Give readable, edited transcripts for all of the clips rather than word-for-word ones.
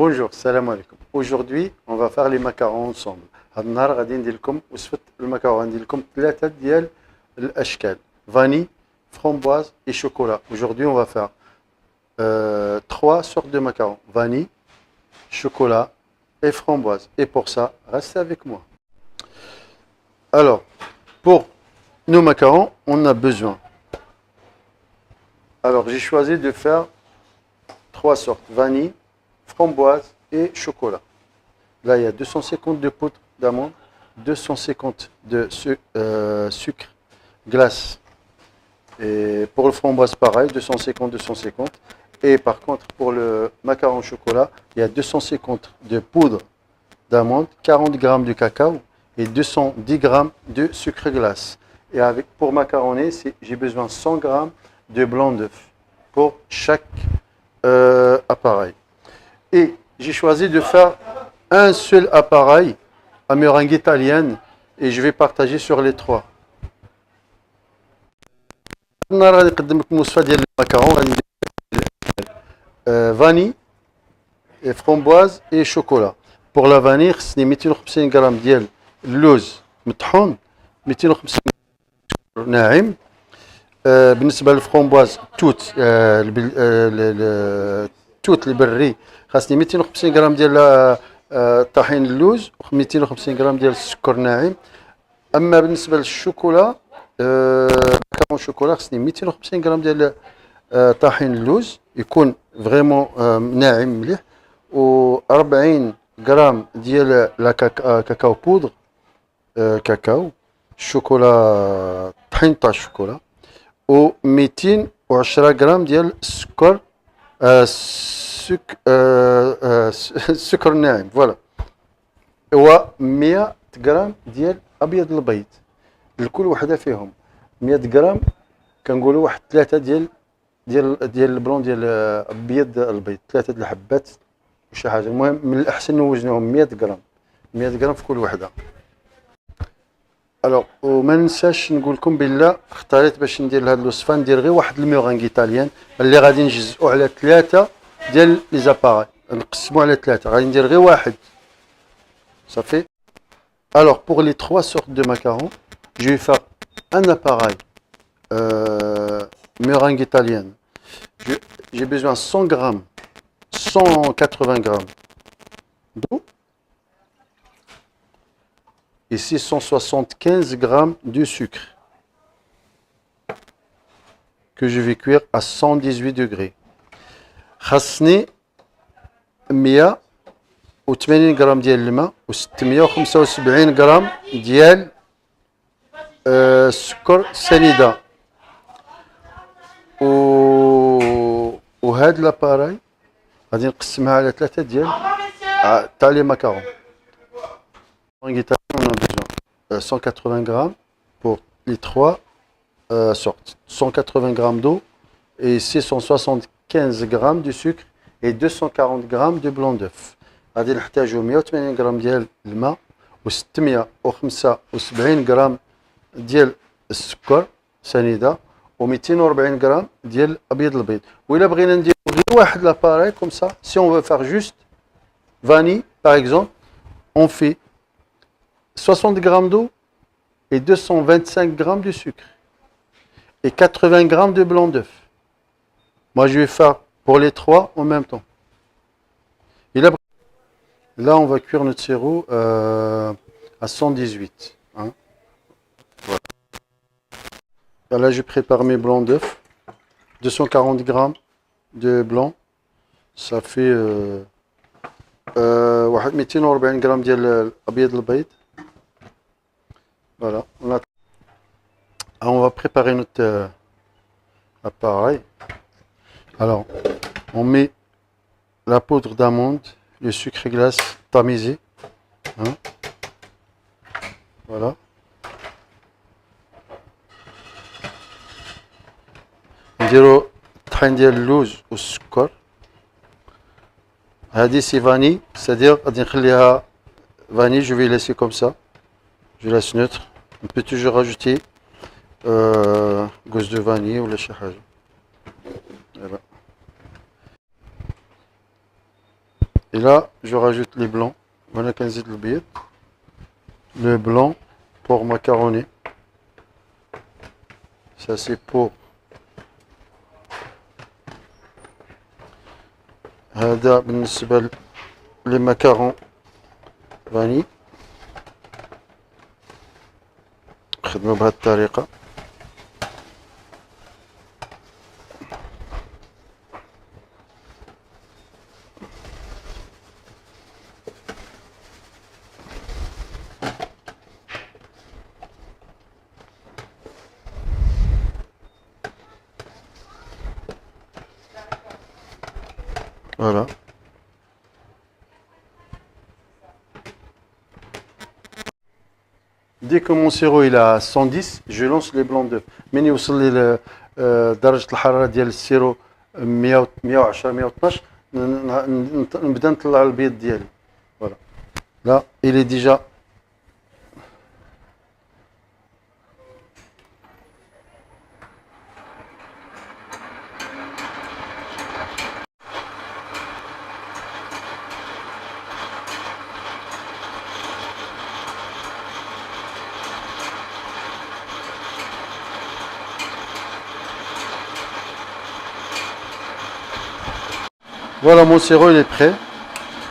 Bonjour, salam alaikum. Aujourd'hui, on va faire les macarons ensemble. هذا النهار غادي ندير لكم وصفة المكرونة. غندير لكم ثلاثة ديال الأشكال: vanille, framboise et chocolat. Aujourd'hui, on va faire trois sortes de macarons: vanille, chocolat et framboise. Et pour ça, restez avec moi. Alors, pour nos macarons, on a besoin. Alors, j'ai choisi de faire trois sortes: vanille, framboise et chocolat. Là, il y a 250 de poudre d'amande, 250 de sucre glace. Et pour le framboise, pareil, 250, 250. Et par contre, pour le macaron au chocolat, il y a 250 de poudre d'amande, 40 g de cacao et 210 g de sucre glace. Et pour macaroner, j'ai besoin de 100 g de blanc d'œuf pour chaque appareil. Et j'ai choisi de faire un seul appareil à meringue italienne et je vais partager sur les trois. النهار غادي نقدم لكم وصفه ديال الماكارون. غادي ندير فاني فرومبواز اي شوكولا. بور لا فاني خصني 250 غرام ديال اللوز مطحون، 250 ناعم. بالنسبه للفرومبواز توت التوت البري خاصني 250 غرام ديال طحين اللوز و 250 غرام ديال السكر ناعم. اما بالنسبه للشوكولا كاون شوكولا خصني 250 غرام ديال طحين اللوز يكون فريمون ناعم مليح، و 40 غرام ديال لا كاكاو بودر كاكاو الشوكولا طحين تاع الشوكولا، و 210 غرام ديال السكر السكر الناعم فوالا، و 100 غرام ديال ابيض البيض. لكل وحده فيهم 100 غرام، كنقولوا واحد 3 ديال البلون ديال ابيض البيض، 3 د الحبات وشي حاجه. المهم من الاحسن نوزنوهم 100 غرام، 100 غرام في كل وحده. الوغ وما ننساش نقول لكم بالله اختاريت باش ندير هذه الوصفه ندير غير واحد الميرانغ ايطاليان اللي غادي نجزئوا على 3 ديال لي زاباراي، نقسموا على 3. غادي ندير غير واحد صافي. Alors pour les trois sortes de macarons, je vais faire un appareil meringue italienne. J'ai besoin de 100 grammes, 180 grammes d'eau. Ici 175 grammes de sucre que je vais cuire à 118 degrés. خاصني 180 غرام ديال الماء و 675 غرام ديال السكر سنيده. وهاد لاباراي غادي نقسمها على 3 ديال تاع لي ماكارون. On a besoin 180 grammes pour les trois sortes, 180 grammes d'eau et 675 grammes de sucre et 240 grammes de blanc d'œuf. غادي نحتاجو 180 غرام ديال الماء و 675 غرام ديال السكر سنيده و 240 غرام ديال ابيض البيض. وإلا بغينا نديرو غير واحد لاباراي كوم سا، si on veut faire juste vanille par exemple, on fait 60 grammes d'eau et 225 grammes de sucre et 80 grammes de blanc d'œuf. Moi je vais faire pour les trois en même temps. Et là on va cuire notre sirop à 118. Hein. Voilà. Là je prépare mes blancs d'œuf. 240 grammes de blanc. Ça fait 240 grammes ديال الابيض البيض. Voilà, on va préparer notre appareil. Alors, on met la poudre d'amande, le sucre glace tamisé. Hein. Voilà. نديرو طحين ديال اللوز والسكر. هذه سي فاني، c'est-à-dire غادي نخليها فاني. Je vais laisser comme ça. Je laisse neutre. On peut toujours rajouter gousse de vanille ou la chahage. Voilà. Et là, je rajoute les blancs. Voilà 15 le billet. Le blanc pour macaroni. Ça c'est pour هذا بالنسبة للمكرون فاني نخدمو بهذه الطريقة. Voilà. Dès que mon sirop il est à 110, je lance les blancs d'œufs. من يوصل لي درجة الحرارة ديال السيرو 110 112 نبدا نطلع البيض ديالي. Voilà. Là, il est déjà Voilà, mon sirop il est prêt.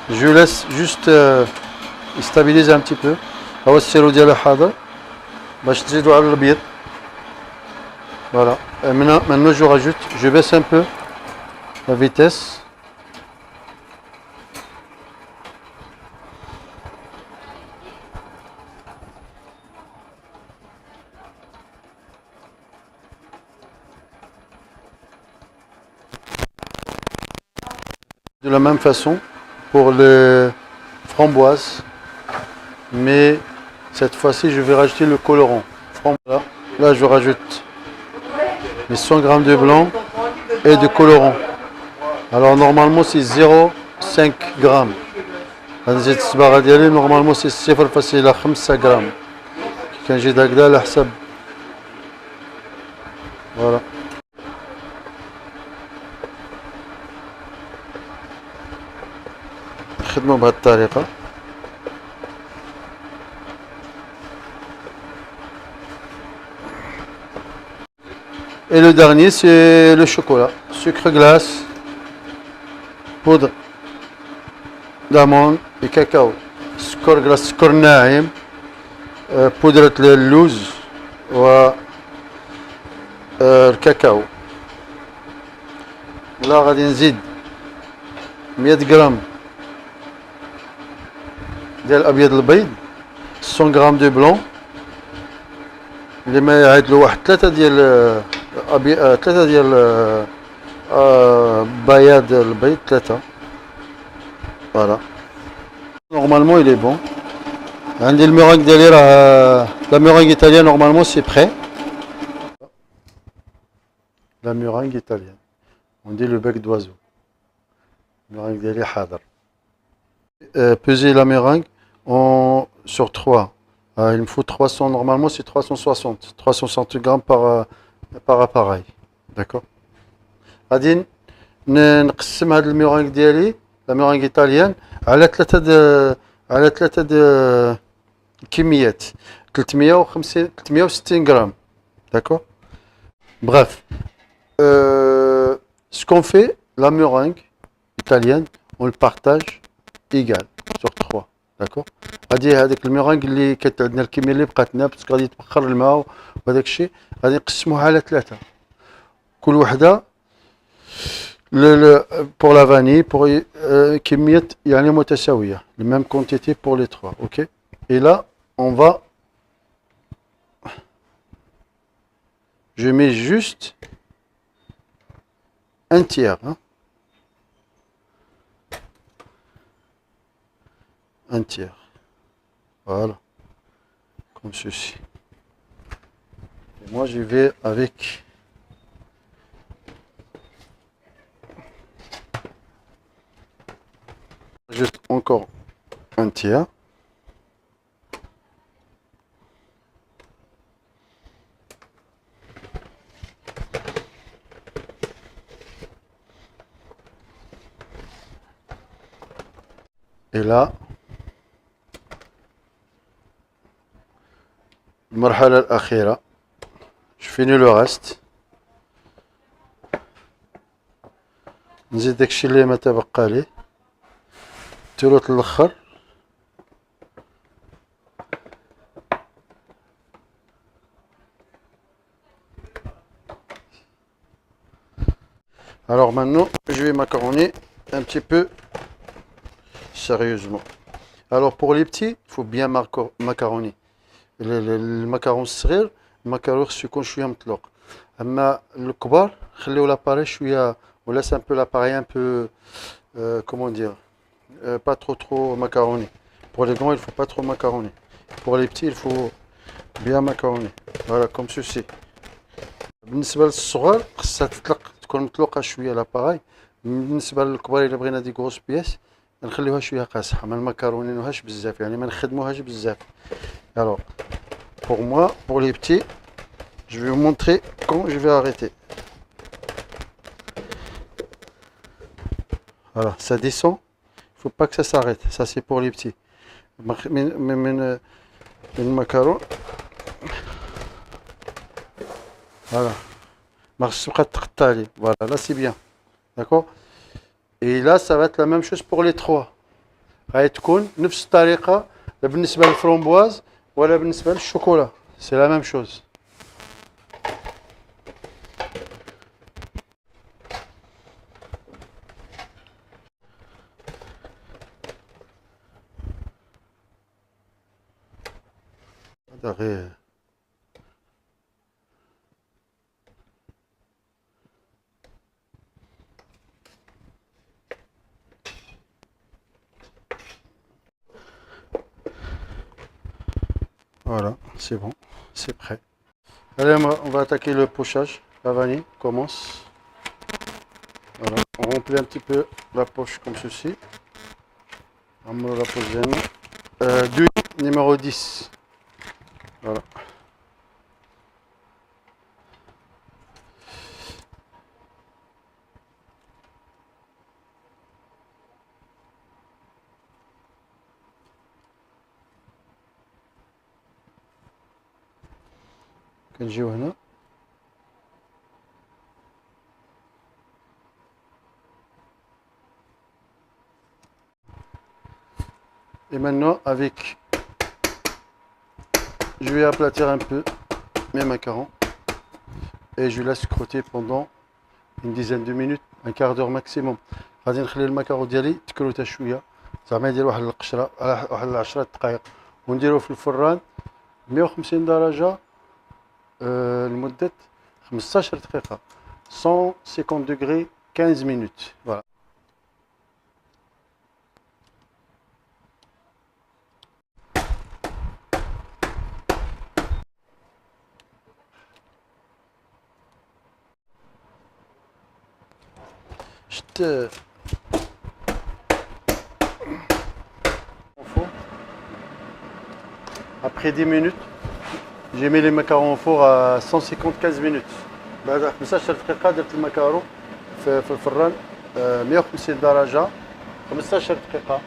Je laisse juste stabiliser un petit peu. هو السيرو ديالو حاضر باش تزيدو على البيض. Voilà. Maintenant je rajoute, je baisse un peu la vitesse. De la même façon pour les framboises, mais cette fois-ci je vais rajouter le colorant. Là je rajoute les 100 g de blanc et de colorant. Alors normalement c'est 0,5 g. هنزيد الصباغة ديالي normalement c'est 0,5 g. كنجي هكذا على حسب. Voilà. نخدمو بهذه الطريقة. Et le dernier c'est le chocolat, sucre glace, poudre d'amande et cacao, سكر glace, سكر ناعم, بودرة اللوز و الكاكاو. لا غادي نزيد 100 غرام ديال الابيض البيض، 100 غرام دو بلون اللي ما يعادلو واحد 3 ديال 3 ديال بياض البيض 3. Voilà. Normalement il est bon. عندي الميرانغ ديالي راه لا ميرانغ ايطاليان normalement c'est prêt. La meringue italienne. On dit le bec d'oiseau. Meringue ديالي حاضر. Peser la meringue sur 3. Il me faut 300, normalement c'est 360 grammes par appareil. D'accord. غادي نقسم هاد الميرانغ ديالي لا ميرانغ ايطاليان على 3 كميات 360 grammes. D'accord. Bref, ce qu'on fait, la meringue italienne, on le partage égal sur 3. D'accord. غادي هذيك الميرانغ اللي كانت عندنا الكميه اللي بقاتنا باسكو غادي يتبخر الماء وهذاك الشيء غادي نقسموها على 3. كل وحده pour la vanille pour كميه يعني متساويه la même quantité pour les 3. OK. Et là on va, je mets juste un tiers, hein. Un tiers. Voilà. Comme ceci. Et moi je vais avec juste encore un tiers. Et là, المرحلة الأخيرة. Je finis le reste. نزيد داكشي اللي ما تبقى لي. الثلث الآخر. Alors maintenant, je vais macaroner un petit peu sérieusement. Alors pour les petits, il faut bien macaroner. المكرون الصغير المكرون خصو يكون شويه مطلوق. اما الكبار خليو لاباري شويه ولا un peu l'appareil un peu comment dire pas trop macaroné. Pour les grands, il faut pas trop macaroner. Pour les petits, il faut bien macaroner. Voilà comme ceci. بالنسبه للصغار خصها تطلق تكون مطلوقه شويه لاباراي. بالنسبه للكبار الا بغينا دي غروس بياس نخليوها شويه قاصحه ما نمكرونينوهاش بزاف يعني ما نخدموهاش بزاف. Alors pour moi, pour les petits, je vais vous montrer quand je vais arrêter. Voilà, ça descend, il ne faut pas que ça s'arrête, ça c'est pour les petits. Le macaron. Voilà. Voilà, là c'est bien. D'accord. Et là, ça va être la même chose pour les trois. غتكون نفس الطريقة بالنسبة للفرomboise ولا بالنسبة للشوكولا. C'est la même chose. Voilà, c'est bon, c'est prêt. Allez, on va attaquer le pochage. La vanille commence. Voilà, on remplit un petit peu la poche comme ceci. On la poche d'huile numéro 10. Voilà. كنجيو هنا et maintenant avec je vais aplatir un peu mes macarons et je laisse crotter pendant une dizaine de minutes, un quart d'heure maximum. غادي نخلي المكرون ديالي تكروته شويه زعما يدير واحد القشره واحد 10 دقائق ونديروه في الفران 150 درجه لمده 15 دقيقه 150 degrés 15 minutes. Voilà. Après 10 minutes, j'ai mis les macarons au four à 150-15 minutes. بعد 15 دقيقة درت المكرون في الفران 150 درجة 15 دقيقة.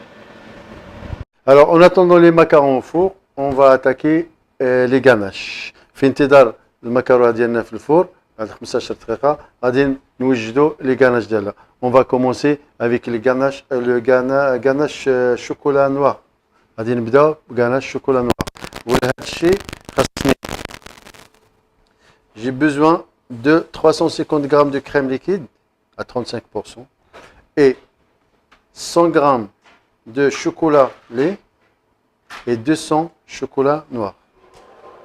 Alors en attendant les macarons au four, on va attaquer les ganaches. في انتظار المكرونة ديالنا في الفور بعد 15 دقيقة غادي نوجدوا les ganaches ديالنا. On va commencer avec les ganaches le ganache chocolat noir. غادي نبداو بغاناش شوكولا نوار. ولهذا الشيء خاصني j'ai besoin de 350 g de crème liquide à 35% et 100 g de chocolat lait et 200 chocolat noir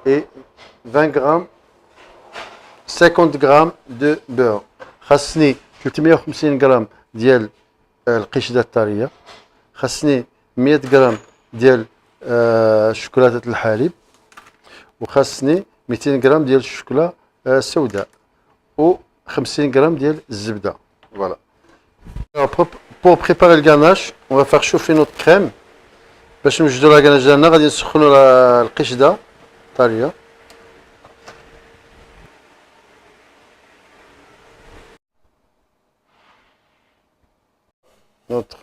et 20 g 50 g de beurre. خاصني 350 g ديال القشده الطريه. خاصني 100 g ديال شوكولاتة الحليب وخاصني 200 غرام ديال الشوكولا السوداء و 50 غرام ديال الزبدة. Voilà. Pour préparer le ganache, on va faire chauffer notre crème. باش نوجدوا لا ganache ديالنا غادي نسخنوا القشدة طرية. Notre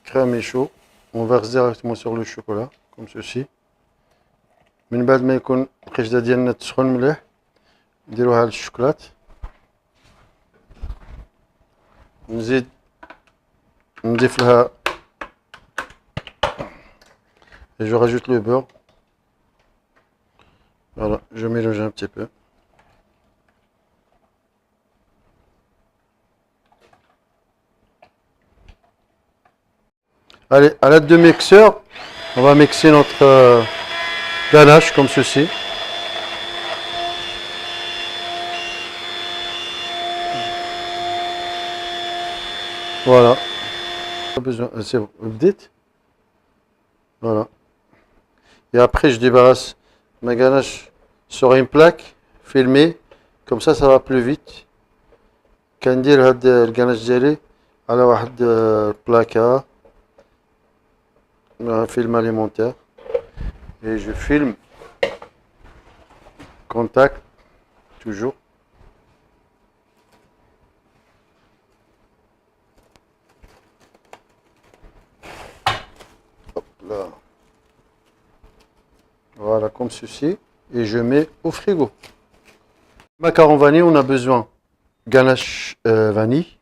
crème est chaud. on verse directement sur le chocolat comme ceci. من بعد ما يكون القشده ديالنا تسخن مليح نديروها على الشوكولات. نضيف لها et je rajoute le beurre. Voilà, je mélange un petit peu. Allez, à l'aide de mixeur, on va mixer notre ganache comme ceci. Voilà. Pas besoin, c'est bon. Vous dites? Voilà. Et après, je débarrasse ma ganache sur une plaque filmée. Comme ça va plus vite. كندير هاد الجناش ديالي على واحد البلاكة film alimentaire et je filme contact toujours. Hop là. Voilà comme ceci et je mets au frigo. Macaron vanille, on a besoin ganache vanille,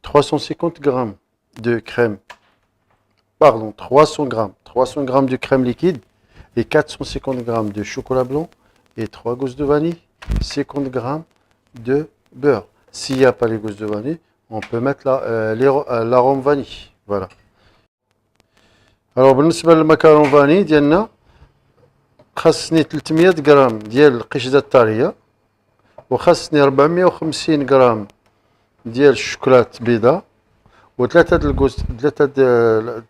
350 grammes de crème. Pardon, 300 grammes de crème liquide et 450 grammes de chocolat blanc et 3 gousses de vanille, 50 grammes de beurre. S'il n'y a pas les gousses de vanille, on peut mettre l'arôme vanille. Voilà. Alors, بالنسبة للمكرون فاني ديالنا خاصني 300 غرام ديال القشدة الطرية وخاصني 450 غرام ديال الشوكولات بيضاء وثلاثة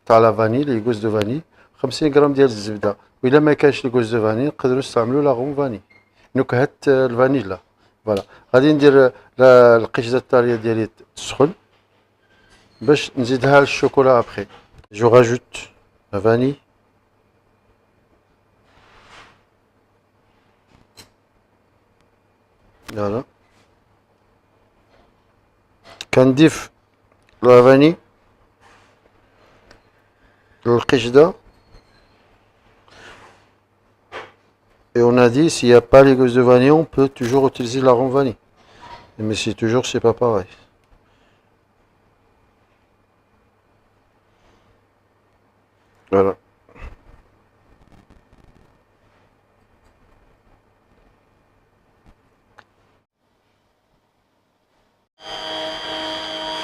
تاع لا فاني لي غوز دو فاني 50 غرام ديال الزبدة. وإلا ما كانش الغوز دو فاني نقدروا نستعملوا لاغوم فاني نكهة الفانيلا. فوالا غادي ندير القشدة الطرية ديالي تسخن باش نزيدها للشوكولا ابخي. جو راجوت لا فاني فوالا كنضيف la vanille, le qishda. Et on a dit, s'il n'y a pas les gousses de vanille, on peut toujours utiliser l'arôme vanille. Mais c'est pas pareil. Voilà.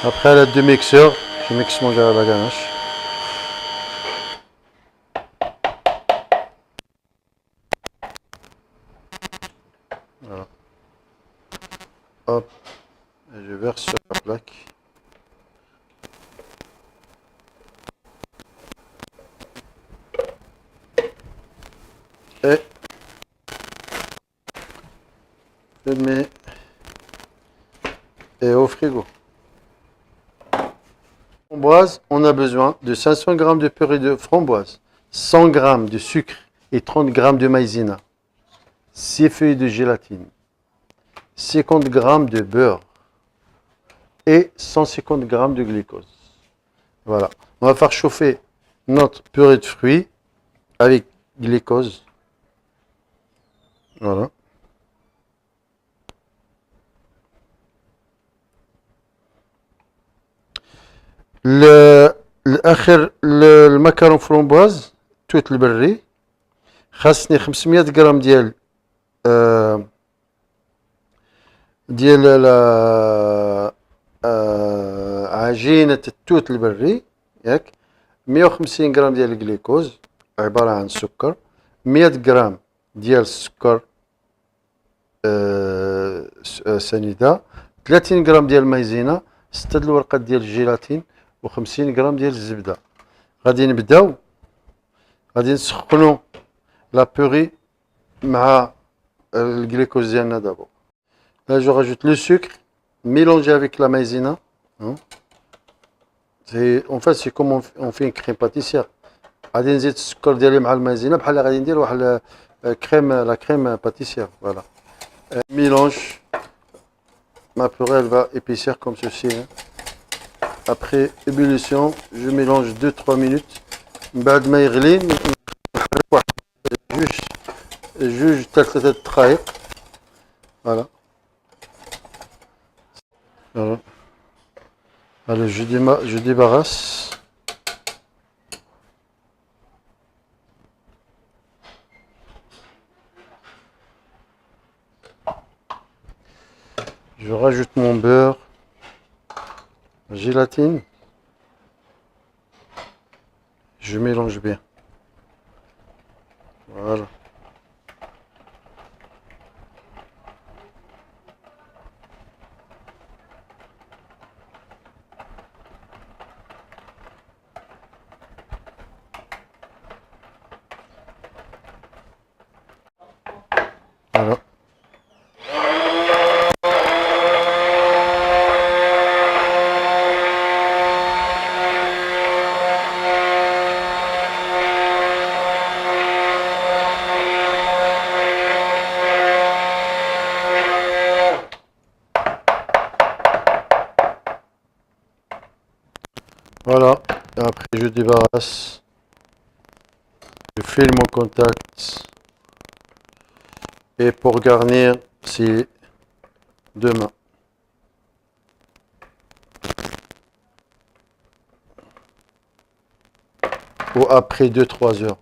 Après, à l'aide du mixeur, je mixe la ganache. Voilà. Hop. Et je verse sur la plaque. Et je mets au frigo. Framboise, on a besoin de 500 g de purée de framboise, 100 g de sucre et 30 g de maïzena, 6 feuilles de gélatine, 50 g de beurre et 150 g de glucose. Voilà. On va faire chauffer notre purée de fruits avec glucose. Voilà. المكرون فرومبواز توت البري خاصني 500 غرام ديال عجينة التوت البري ياك 150 غرام ديال الجليكوز عبارة عن سكر 100 غرام ديال السكر سنيدة 30 غرام ديال المايزينا 6 الورقات ديال الجيلاتين و50 غرام ديال الزبدة. غادي نبداو غادي نسخنو لا بوري مع الجليكوز ديالنا دابا. Là je rajoute le sucre mélangé avec la maïzena. En fait c'est comme on fait une crème pâtissière. غادي نزيد السكر ديالي مع المايزينا بحال غادي ندير واحد la crème pâtissière. Voilà. Mélange. Ma purée elle va épaissir comme ceci. Après ébullition, je mélange 2-3 minutes بعد ما يغلي نحرك واحد جوج حتى 3 دقائق. فوالا فوالا. Allez, je débarrasse. Je rajoute mon beurre, gélatine. Je mélange bien. Voilà. Voilà. Voilà. Et après, je débarrasse. Je file mon contact. Et pour garnir, c'est deux mains. Ou après 2-3 heures.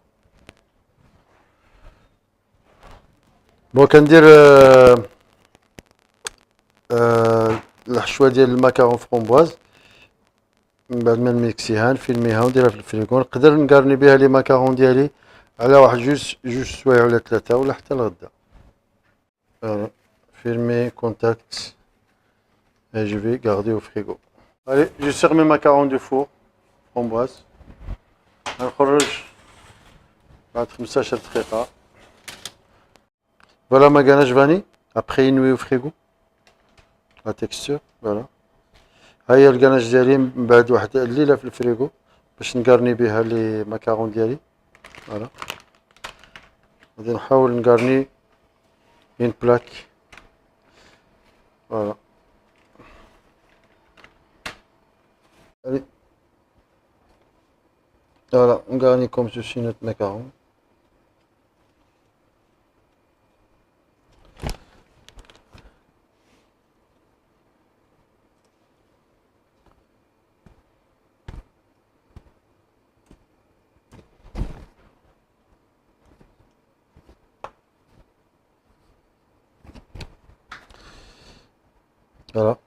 Bon, كندير الحشوه ديال الماكارون فرومبواز. من بعد ما نميكسيها نفيلميها ونديرها في الفريكو. نقدر نقارني بها لي ماكارون ديالي على واحد جوج سوايع ولا 3 ولا حتى الغدا. Filmer, contact, et je vais garder au frigo. Allez, je sers mes macarons du four, framboise. نخرج بعد 15 دقيقة. Voilà ma ganache vanille, après une nuit au frigo. La texture, voilà. هاهي الكناش ديالي من بعد واحد الليلة في الفريغو باش نقارني بها لي ماكارون ديالي. فوالا غادي نحاول نقارني اون بلاك. فوالا voilà, on garnit comme ceci notre macaron. Voilà.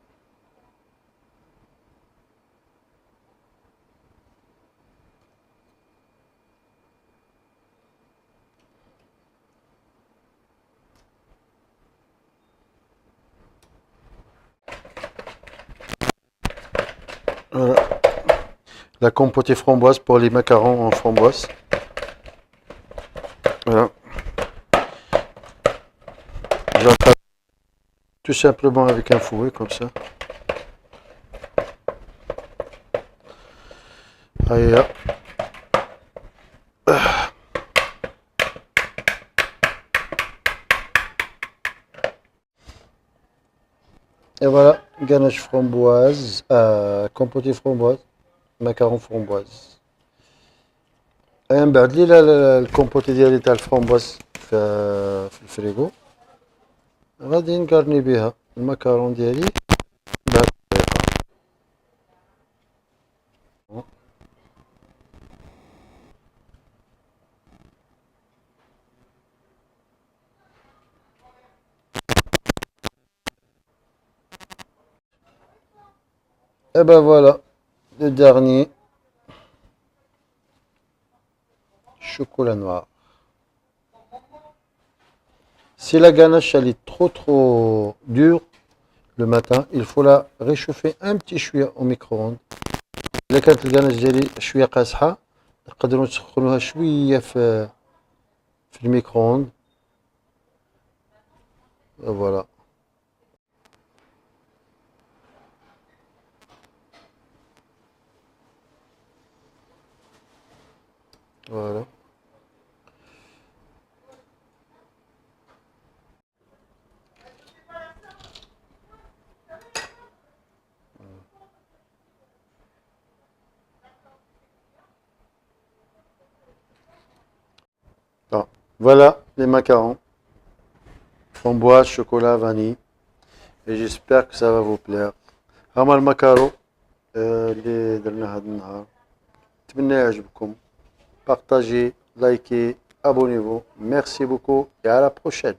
Voilà. La compotée framboise pour les macarons en framboise. Voilà. J'attaque tout simplement avec un fouet comme ça. Allez là. Et voilà, ganache framboise, compotée framboise, macaron framboise. من بعد لي الكومبوتي ديالي تاع الفرomboise في الفريغو غادي نقارني بها الماكارون ديالي بهاد الطريقة. Et ben voilà, le dernier chocolat noir. Si la ganache elle est trop dure le matin, il faut la réchauffer un petit chouïa au micro-ondes. إلا كانت الكناش ديالي شوية قاصحة نقدروا نسخنوها شوية في الميكرووند. فوالا فوالا. Voilà les macarons. Framboise, chocolat, vanille. Et j'espère que ça va vous plaire. هما المكارو اللي درنا هذا النهار. نتمنى يعجبكم. Partagez, likez, abonnez-vous. Merci beaucoup et à la prochaine.